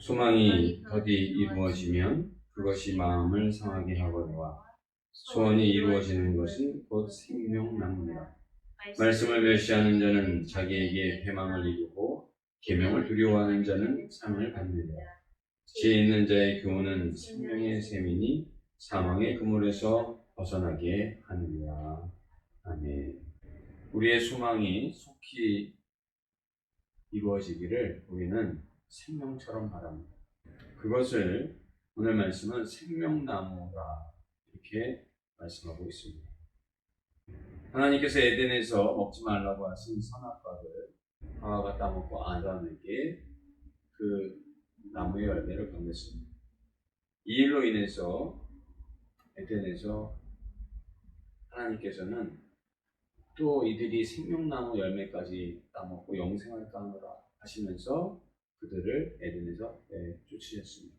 소망이 더디 이루어지면 그것이 마음을 상하게 하거니와 소원이 이루어지는 것은 곧 생명나무니라. 말씀을 멸시하는 자는 자기에게 패망을 이루고 계명을 두려워하는 자는 상을 받느니라. 지혜 있는 자의 교훈은 생명의 셈이니 사망의 그물에서 벗어나게 하느니라. 아멘. 우리의 소망이 속히 이루어지기를 우리는 생명처럼 바랍니다. 그것을 오늘 말씀은 생명나무라 이렇게 말씀하고 있습니다. 하나님께서 에덴에서 먹지 말라고 하신 선악과를 하와가 따먹고 아담에게 그 나무의 열매를 건넸습니다. 이 일로 인해서 에덴에서 하나님께서는 또 이들이 생명나무 열매까지 따먹고 영생을 따노라 하시면서 그들을 에덴에서 쫓으셨습니다.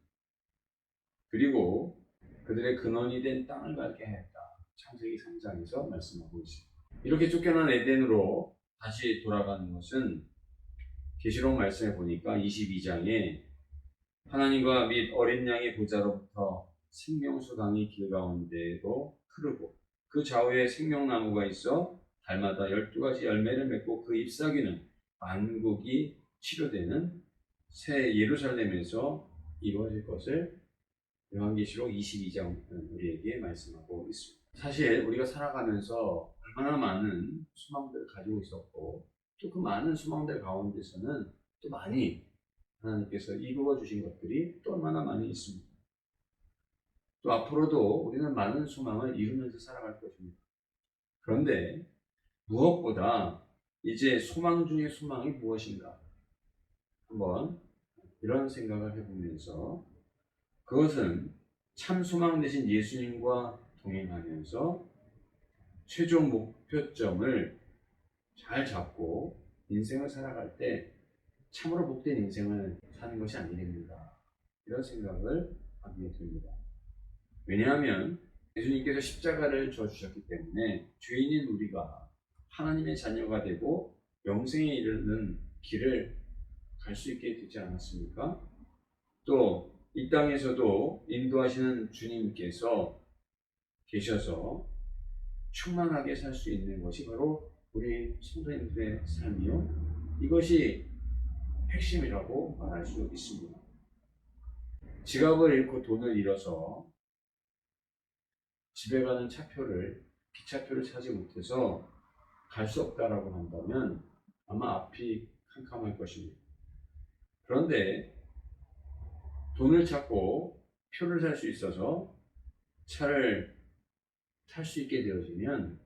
그리고 그들의 근원이 된 땅을 갈게 하였다. 창세기 3장에서 말씀하고 있습니다. 이렇게 쫓겨난 에덴으로 다시 돌아가는 것은 계시록 말씀해 보니까 22장에 하나님과 및 어린 양의 보좌로부터 생명수 강이 길 가운데로 흐르고 그 좌우에 생명나무가 있어 달마다 12가지 열매를 맺고 그 잎사귀는 만국이 치료되는 새 예루살렘에서 이루어질 것을 요한계시록 22장 우리에게 말씀하고 있습니다. 사실 우리가 살아가면서 얼마나 많은 소망들을 가지고 있었고 또 그 많은 소망들 가운데서는 또 많이 하나님께서 이루어 주신 것들이 또 얼마나 많이 있습니다. 또 앞으로도 우리는 많은 소망을 이루면서 살아갈 것입니다. 그런데 무엇보다 이제 소망 중에 소망이 무엇인가 한번 이런 생각을 해보면서 그것은 참 소망 되신 예수님과 동행하면서 최종 목표점을 잘 잡고 인생을 살아갈 때 참으로 복된 인생을 사는 것이 아니겠는가 이런 생각을 하게 됩니다. 왜냐하면 예수님께서 십자가를 져주셨기 때문에 죄인인 우리가 하나님의 자녀가 되고 영생에 이르는 길을 갈 수 있게 되지 않았습니까? 또 이 땅에서도 인도하시는 주님께서 계셔서 충만하게 살 수 있는 것이 바로 우리 성도님들의 삶이요. 이것이 핵심이라고 말할 수 있습니다. 지갑을 잃고 돈을 잃어서 집에 가는 기차표를 사지 못해서 갈 수 없다라고 한다면 아마 앞이 캄캄할 것입니다. 그런데 돈을 찾고 표를 살 수 있어서 차를 탈 수 있게 되어지면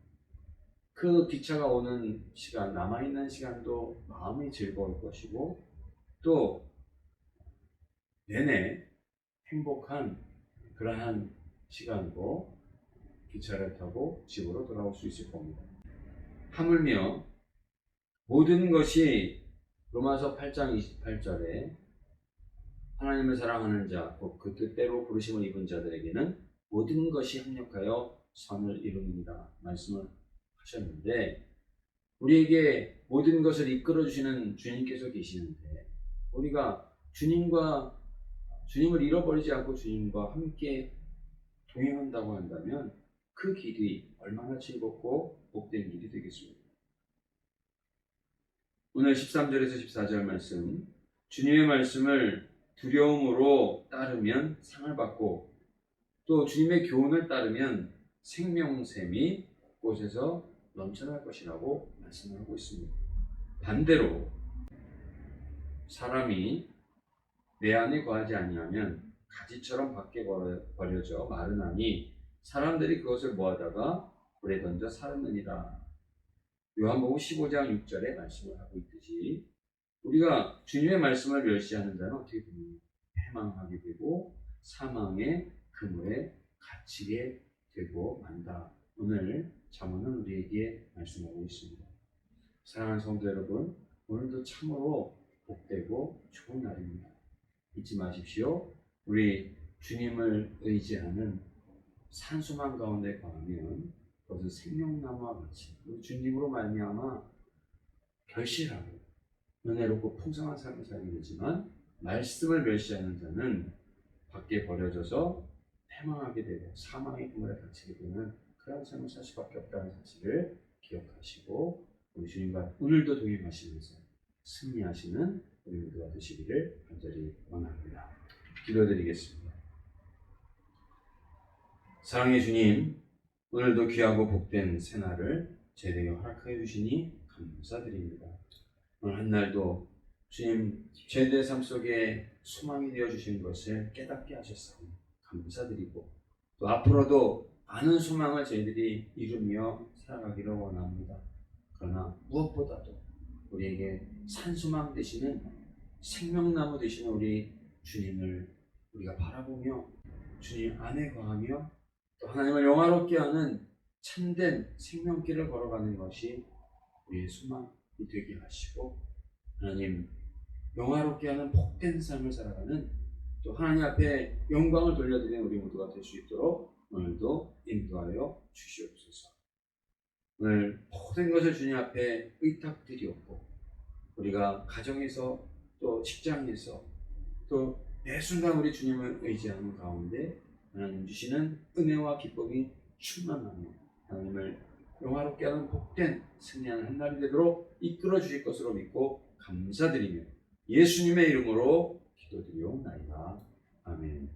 그 기차가 오는 시간, 남아있는 시간도 마음이 즐거울 것이고 또 내내 행복한 그러한 시간으로 기차를 타고 집으로 돌아올 수 있을 겁니다. 하물며 모든 것이 로마서 8장 28절에 하나님을 사랑하는 자, 곧 그 뜻대로 부르심을 입은 자들에게는 모든 것이 협력하여 선을 이룹니다. 말씀을 하셨는데 우리에게 모든 것을 이끌어 주시는 주님께서 계시는데 우리가 주님을 잃어버리지 않고 주님과 함께 동행한다고 한다면 그 길이 얼마나 즐겁고 복된 길이 되겠습니까? 오늘 13절에서 14절 말씀, 주님의 말씀을 두려움으로 따르면 상을 받고 또 주님의 교훈을 따르면 생명샘이 곳곳에서 넘쳐날 것이라고 말씀을 하고 있습니다. 반대로 사람이 내 안에 거하지 아니하면 가지처럼 밖에 버려져 마르나니 사람들이 그것을 모아다가 불에 던져 사르느니라. 요한복음 15장 6절에 말씀을 하고 있듯이 우리가 주님의 말씀을 멸시하는 자는 어떻게 됩니까? 패망하게 되고 사망의 그물에 갇히게 되고 만다. 오늘 잠언은 우리에게 말씀하고 있습니다. 사랑하는 성도 여러분, 오늘도 참으로 복되고 좋은 날입니다. 잊지 마십시오. 우리 주님을 의지하는 산소망 가운데 거하면 그것은 생명나무와 같이 우리 주님으로 말미암아 결실하고 은혜롭고 풍성한 삶을 살게 되지만 말씀을 멸시하는 자는 밖에 버려져서 패망하게 되고 사망의 그물에 갇히게 되는 그런 삶을 살 수밖에 없다는 사실을 기억하시고 우리 주님과 오늘도 동행하시면서 승리하시는 우리 모두가 되시기를 간절히 원합니다. 기도드리겠습니다. 사랑의 주님, 오늘도 귀하고 복된 새날을 저희에게 허락하여 주시니 감사드립니다. 오늘 한날도 주님 저희들의 삶 속에 소망이 되어 주신 것을 깨닫게 하셨사오니 감사드리고 또 앞으로도 많은 소망을 저희들이 이루며 살아가기를 원합니다. 그러나 무엇보다도 우리에게 산소망 되시는 생명나무 되시는 우리 주님을 우리가 바라보며 주님 안에 거하며 또 하나님을 영화롭게 하는 참된 생명길을 걸어가는 것이 우리의 소망이 되게 하시고 하나님 영화롭게 하는 복된 삶을 살아가는 또 하나님 앞에 영광을 돌려드리는 우리 모두가 될 수 있도록 오늘도 인도하여 주시옵소서. 오늘 모든 것을 주님 앞에 의탁드리옵고 우리가 가정에서 또 직장에서 또 매 순간 우리 주님을 의지하는 가운데 하나님 주시는 은혜와 기쁨이 충만하며 하나님을 영화롭게 하는 복된 승리하는 한날이 되도록 이끌어 주실 것으로 믿고 감사드리며 예수님의 이름으로 기도드리옵나이다. 아멘.